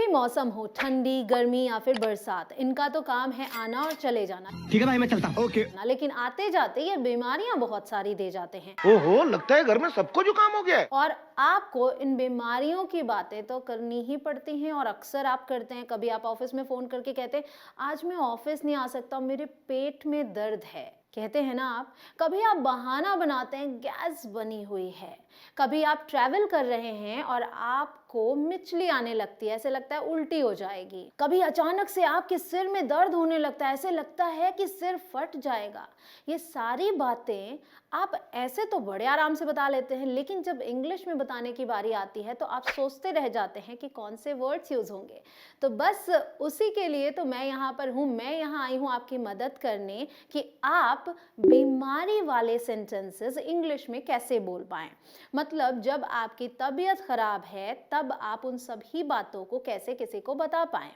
भी मौसम हो, ठंडी, गर्मी या फिर बरसात, इनका तो काम है आना और चले जाना। ठीक है भाई, मैं चलता हूँ। ओके। लेकिन आते जाते ये बीमारियां बहुत सारी दे जाते हैं। ओहो, लगता है घर में सबको जुकाम हो गया है। और आपको इन बीमारियों की बातें तो करनी ही पड़ती हैं और अक्सर आप करते हैं। कभी आप ऑफिस में फोन करके कहते हैं आज मैं ऑफिस नहीं आ सकता, मेरे पेट में दर्द है, कहते हैं ना आप। कभी आप बहाना बनाते हैं गैस बनी हुई है। कभी आप ट्रैवल कर रहे हैं और आपको मिचली आने लगती है, ऐसे लगता है उल्टी हो जाएगी। कभी अचानक से आपके सिर में दर्द होने लगता है, ऐसे लगता है कि सिर फट जाएगा। ये सारी बातें आप ऐसे तो बड़े आराम से बता लेते हैं, लेकिन जब इंग्लिश में बताने की बारी आती है तो आप सोचते रह जाते हैं कि कौन से वर्ड्स यूज होंगे। तो बस उसी के लिए तो मैं यहाँ पर हूँ। मैं यहाँ आई हूँ आपकी मदद करने कि आप बीमारी वाले सेंटेंसेस इंग्लिश में कैसे बोल पाएं। मतलब जब आपकी तबीयत खराब है तब आप उन सभी बातों को कैसे किसी को बता पाएं।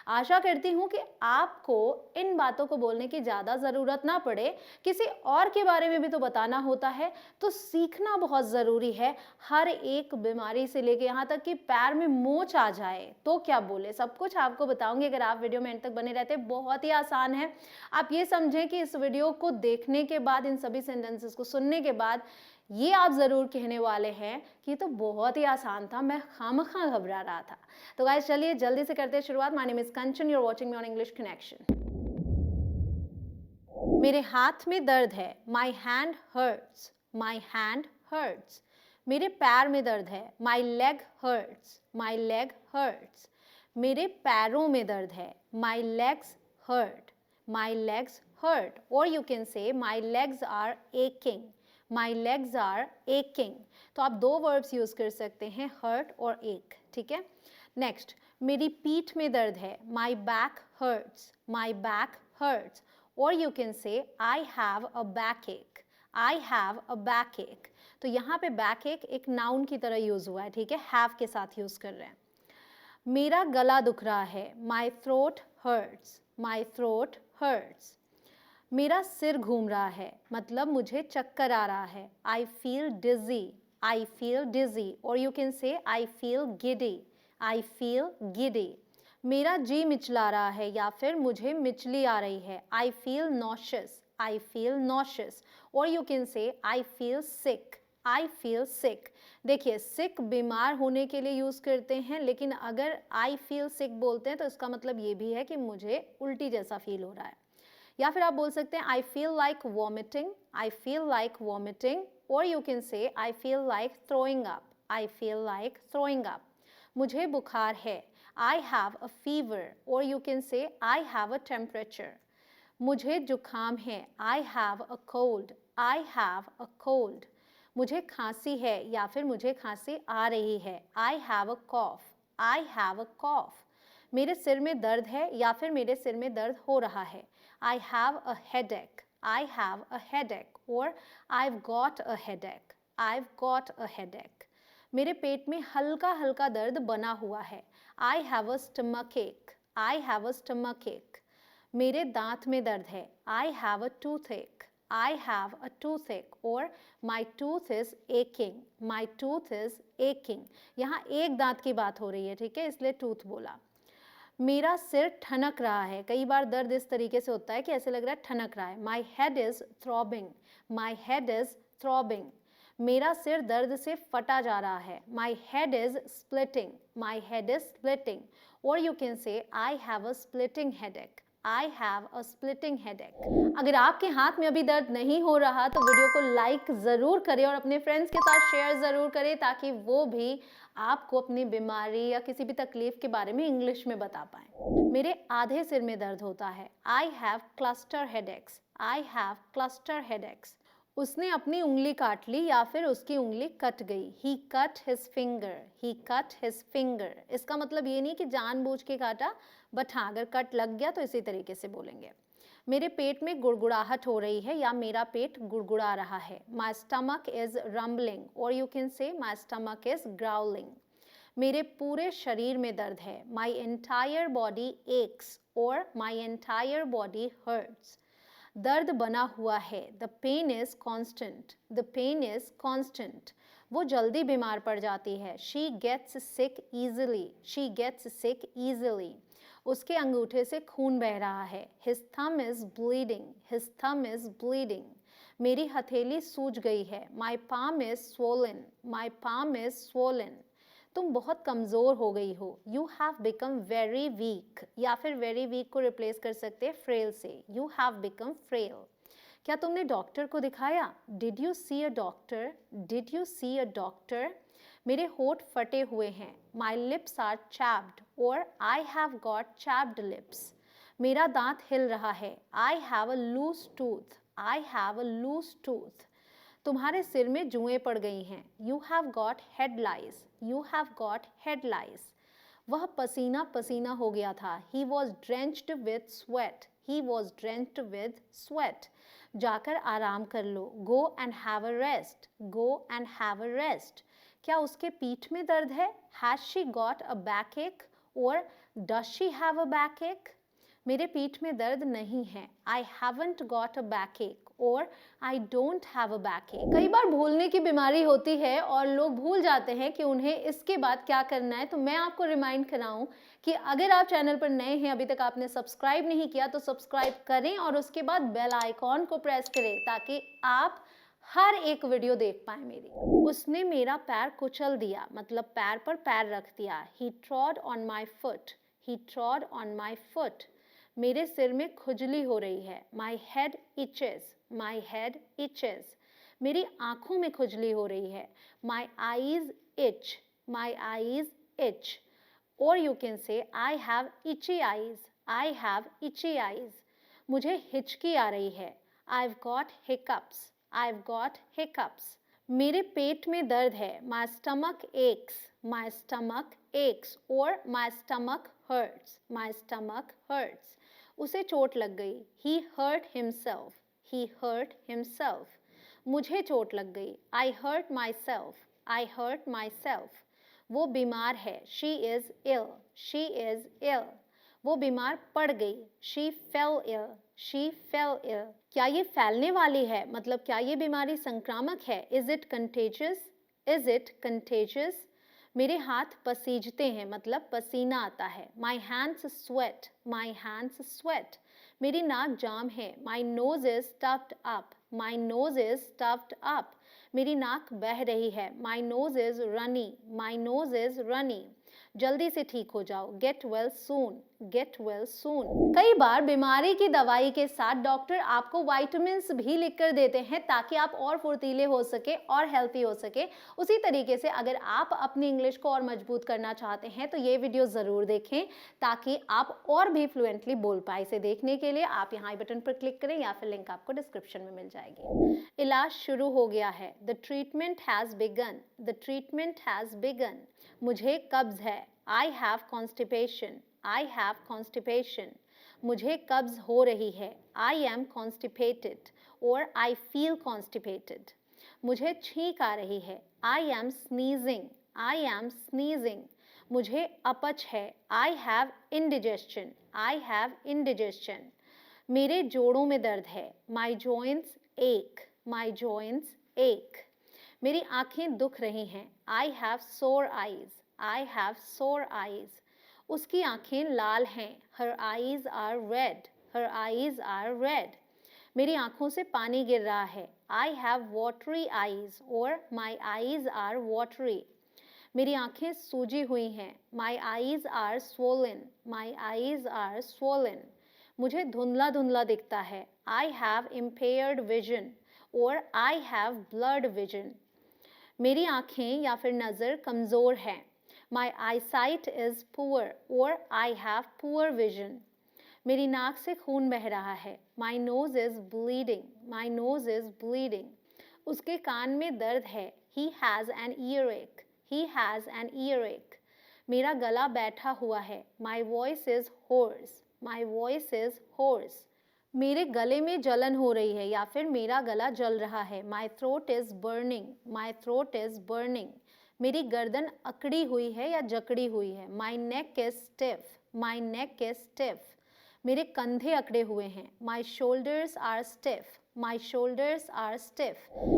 आशा करती हूँ कि आपको इन बातों को बोलने की ज़्यादा ज़रूरत ना पड़े। किसी और के बारे में भी तो बताना होता है, तो सीखना बहुत ज़रूरी है। हर एक बीमारी से लेके यहाँ तक कि पैर में मोच आ जाए तो क्या बोले, सब कुछ आपको बताऊंगी अगर आप वीडियो में एंड तक बने रहते। बहुत ही आसान है। आप ये समझें कि इस वीडियो को देखने के बाद, इन सभी सेंटेंसेस को सुनने के बाद ये आप जरूर कहने वाले हैं कि ये तो बहुत ही आसान था, मैं खामखा घबरा रहा था। तो गाइस चलिए जल्दी से करते हैं शुरुआत। My name is Kanchan, you are watching me on English connection. मेरे हाथ में दर्द है, my hand hurts, my hand hurts. मेरे पैर में दर्द है, my leg hurts, my leg hurts. मेरे पैरों में दर्द है, my legs hurt, my legs hurt. और you can say my legs are aching, my legs are aching. तो आप दो वर्ब्स यूज कर सकते हैं, हर्ट और एक, ठीक है। नेक्स्ट, मेरी पीठ में दर्द है, my back hurts, my back hurts. और you can say I have a back एक, आई हैव अ बैक एक। तो यहाँ पे बैक एक नाउन की तरह यूज हुआ है, ठीक है, हैव के साथ यूज कर रहे हैं। मेरा गला दुख रहा है, my throat hurts, my throat hurts. मेरा सिर घूम रहा है, मतलब मुझे चक्कर आ रहा है, I feel digi, I feel डिजी। और you can say I feel giddy, I feel giddy. मेरा जी मिचला रहा है या फिर मुझे मिचली आ रही है, I feel nauseous, I feel nauseous. और you can say I feel sick, I feel sick. देखिए सिक बीमार होने के लिए यूज करते हैं, लेकिन अगर आई फील सिक बोलते हैं तो इसका मतलब ये भी है कि मुझे उल्टी जैसा फील हो रहा है। या फिर आप बोल सकते हैं I feel like vomiting, I feel like vomiting. और you can say I feel like throwing up, I feel like throwing up. मुझे बुखार है, आई हैव अ फीवर। और you can say I have a temperature. मुझे जुकाम है, I have a cold, I have a cold. मुझे खांसी है या फिर मुझे खांसी आ रही है, I have a cough, I have अ कॉफ। मेरे सिर में दर्द है या फिर मेरे सिर में दर्द हो रहा है, I have a headache, I have a headache. और I've got a headache, I've got a headache। मेरे पेट में हल्का हल्का दर्द बना हुआ है, I have a stomach ache, I have a stomach ache। मेरे दांत में दर्द है, I have a toothache, I have a toothache। और my tooth is aching, my tooth is aching। यहाँ एक दांत की बात हो रही है, ठीक है, इसलिए टूथ बोला। मेरा सिर ठनक रहा है, कई बार दर्द इस तरीके से होता है कि ऐसे लग रहा है ठनक रहा है, my head is throbbing, my head is throbbing. मेरा सिर दर्द से फटा जा रहा है, my head is splitting, my head is splitting. और you can say I have a splitting headache, I have a splitting headache. अगर आपके हाथ में अभी दर्द नहीं हो रहा तो वीडियो को लाइक ज़रूर करें और अपने फ्रेंड्स के साथ शेयर ज़रूर करें, ताकि वो भी आपको अपनी बीमारी या किसी भी तकलीफ के बारे में इंग्लिश में बता पाएं। मेरे आधे सिर में दर्द होता है, I have cluster headaches, I have cluster headaches. उसने अपनी उंगली काट ली या फिर उसकी उंगली कट गई, ही कट हिज फिंगर, ही कट हिज फिंगर। इसका मतलब ये नहीं कि जानबूझ के काटा, बट हाँ अगर कट लग गया तो इसी तरीके से बोलेंगे। मेरे पेट में गुड़गुड़ाहट हो रही है या मेरा पेट गुड़गुड़ा रहा है, माई स्टमक इज रम्बलिंग। और you can say my stomach is growling. मेरे पूरे शरीर में दर्द है, माई एंटायर बॉडी एक्स। और माई एंटायर बॉडी हर्ट्स। दर्द बना हुआ है, the pain is constant, the pain is constant. वो जल्दी बीमार पड़ जाती है। She gets sick easily, she gets sick easily. उसके अंगूठे से खून बह रहा है। His thumb is bleeding, his thumb is bleeding. मेरी हथेली सूज गई है। My palm is swollen, my palm is swollen. तुम बहुत कमज़ोर हो गई हो। You have become very weak, या फिर वेरी वीक को रिप्लेस कर सकते हैं फ्रेल से। You have become frail. क्या तुमने डॉक्टर को दिखाया? Did you see a doctor, did you see a doctor. मेरे होठ फटे हुए हैं। माई लिप्स आर चैप्ड, और I have got chapped lips. मेरा दांत हिल रहा है। I have a loose tooth, I have a loose tooth. तुम्हारे सिर में जुएं पड़ गई हैं। You have got head lice, you have got head lice. वह पसीना पसीना हो गया था। He was drenched with sweat, he was drenched with sweat. जाकर आराम कर लो। Go and have a rest, go and have a rest. क्या उसके पीठ में दर्द है? Has she got a back एक, और does she have a back एक। मेरे पीठ में दर्द नहीं है। I haven't got a back एक, और I don't have a back एक। कई बार भूलने की बीमारी होती है और लोग भूल जाते हैं कि उन्हें इसके बाद क्या करना है। तो मैं आपको रिमाइंड कराऊं कि अगर आप चैनल पर नए हैं, अभी तक आपने सब्सक्राइब नहीं किया तो सब्सक्राइब करें और उसके बाद बेल आइकॉन को प्रेस करें ताकि आप हर एक वीडियो देख पाए मेरी। उसने मेरा पैर कुचल दिया, मतलब पैर पर पैर रख दिया। He trod on my foot, he trod on my foot. मेरे सिर में खुजली हो रही है। My head itches, my head itches. मेरी आंखों में खुजली हो रही है। My eyes itch, my eyes itch. और you can say I have itchy eyes, I have itchy eyes. मुझे हिचकी आ रही है। I've got hiccups, I've got hiccups. मेरे पेट में दर्द है। My stomach aches, my stomach aches, or my stomach hurts, my stomach hurts. उसे चोट लग गई। He hurt himself, he hurt himself. मुझे चोट लग गई। I hurt myself, I hurt myself. वो बीमार है। She is ill, she is ill. वो बीमार पड़ गई। She fell ill, she fell ill. क्या ये फैलने वाली है, मतलब क्या ये बीमारी संक्रामक है? Is it contagious, is it contagious? मेरे हाथ पसीजते हैं, मतलब पसीना आता है। My hands sweat, my hands sweat. मेरी नाक जाम है। My nose is stuffed up, my nose is stuffed up. मेरी नाक बह रही है। My nose is runny, my nose is runny. जल्दी से ठीक हो जाओ। Get well soon, get well soon. कई बार बीमारी की दवाई के साथ डॉक्टर आपको वाइटामिन्स भी लिख कर देते हैं ताकि आप और फुर्तीले हो सके और हेल्थी हो सके। उसी तरीके से अगर आप अपनी इंग्लिश को और मजबूत करना चाहते हैं तो ये वीडियो ज़रूर देखें ताकि आप और भी फ्लुएंटली बोल पाए। इसे देखने के लिए आप यहाँ आई बटन पर क्लिक करें या फिर लिंक आपको डिस्क्रिप्शन में मिल जाएगी। इलाज शुरू हो गया है। The treatment has begun, the treatment has begun. मुझे कब्ज है। I have constipation, I have constipation. मुझे कब्ज हो रही है। आई एम कॉन्स्टिपेटेड, और आई फील कॉन्स्टिपेटेड। मुझे छींक आ रही है। I am sneezing, I am sneezing. मुझे अपच है। I have indigestion, I have indigestion. मेरे जोड़ों में दर्द है। माई जॉइंट्स एक, माई जॉइंट्स एक। मेरी आंखें दुख रही हैं। I have sore eyes, I have sore eyes. उसकी आंखें लाल हैं। Her eyes are red, her eyes are red. मेरी आंखों से पानी गिर रहा है। आई हैव वाटरी आईज, और माई आईज आर वाटरी। मेरी आंखें सूजी हुई हैं। My eyes are swollen, my eyes are swollen. मुझे धुंधला धुंधला दिखता है। आई हैव इम्पेयर्ड विजन, और आई हैव ब्लर्ड विजन। मेरी आंखें या फिर नज़र कमज़ोर है। माई आई साइट इज़ पुअर, और आई हैव पुअर विजन। मेरी नाक से खून बह रहा है। My nose is bleeding, my nose is bleeding. उसके कान में दर्द है। ही हैज़ एन ईयर एक, ही हैज़ एन ईयर एक। मेरा गला बैठा हुआ है। My voice is hoarse, my voice is hoarse. मेरे गले में जलन हो रही है या फिर मेरा गला जल रहा है। My throat is burning, my throat is burning. मेरी गर्दन अकड़ी हुई है या जकड़ी हुई है। My neck is stiff, my neck is stiff. मेरे कंधे अकड़े हुए हैं। My shoulders are stiff, my shoulders are stiff.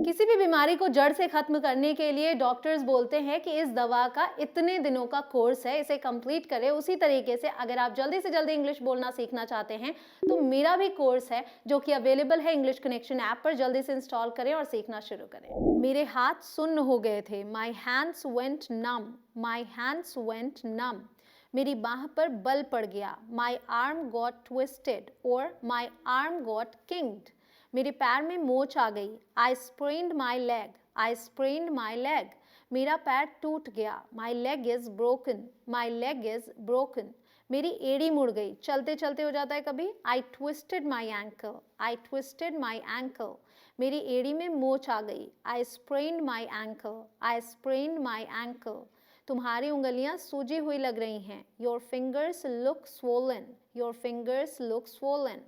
किसी भी बीमारी को जड़ से खत्म करने के लिए डॉक्टर्स बोलते हैं कि इस दवा का इतने दिनों का कोर्स है, इसे कंप्लीट करें। उसी तरीके से अगर आप जल्दी से जल्दी इंग्लिश बोलना सीखना चाहते हैं तो मेरा भी कोर्स है जो कि अवेलेबल है इंग्लिश कनेक्शन ऐप पर। जल्दी से इंस्टॉल करें और सीखना शुरू करें। मेरे हाथ सुन्न हो गए थे, my hands went numb, my hands went numb. मेरी बाह पर बल पड़ गया, माई आर्म गॉट ट्विस्टेड और माई आर्म गॉट किंग्ड। मेरे पैर में मोच आ गई, I sprained my leg, I sprained my leg. मेरा पैर टूट गया, my leg is broken, my leg is broken. मेरी एड़ी मुड़ गई, चलते चलते हो जाता है कभी, आई ट्विस्टेड माई एंकल, आई ट्विस्टेड माई एंकल। मेरी एड़ी में मोच आ गई, I sprained my ankle, I sprained my ankle. तुम्हारी उंगलियां सूजी हुई लग रही हैं, your fingers look swollen, your fingers look swollen.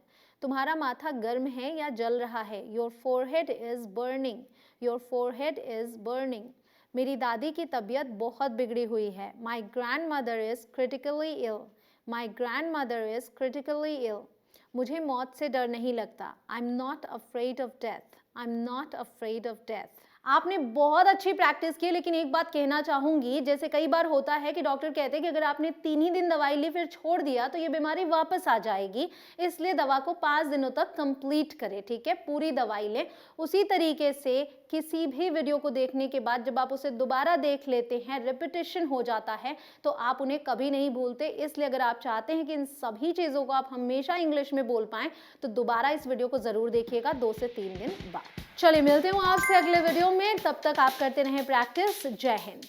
तुम्हारा माथा गर्म है या जल रहा है, your forehead is burning, your forehead is burning. मेरी दादी की तबीयत बहुत बिगड़ी हुई है, माई grandmother is critically ill, my grandmother is critically ill. मुझे मौत से डर नहीं लगता, I am not afraid of death, I am not afraid of death. आपने बहुत अच्छी प्रैक्टिस की, लेकिन एक बात कहना चाहूंगी, जैसे कई बार होता है कि डॉक्टर कहते हैं कि अगर आपने 3 ही दिन दवाई ली फिर छोड़ दिया तो ये बीमारी वापस आ जाएगी, इसलिए दवा को 5 दिनों तक कंप्लीट करें, ठीक है, पूरी दवाई लें। उसी तरीके से किसी भी वीडियो को देखने के बाद जब आप उसे दोबारा देख लेते हैं, रिपीटिशन हो जाता है, तो आप उन्हें कभी नहीं भूलते। इसलिए अगर आप चाहते हैं कि इन सभी चीज़ों को आप हमेशा इंग्लिश में बोल पाएं तो दोबारा इस वीडियो को ज़रूर देखिएगा 2 से 3 दिन बाद। चलिए मिलते हूँ आपसे अगले वीडियो में, तब तक आप करते रहें प्रैक्टिस। जय हिंद।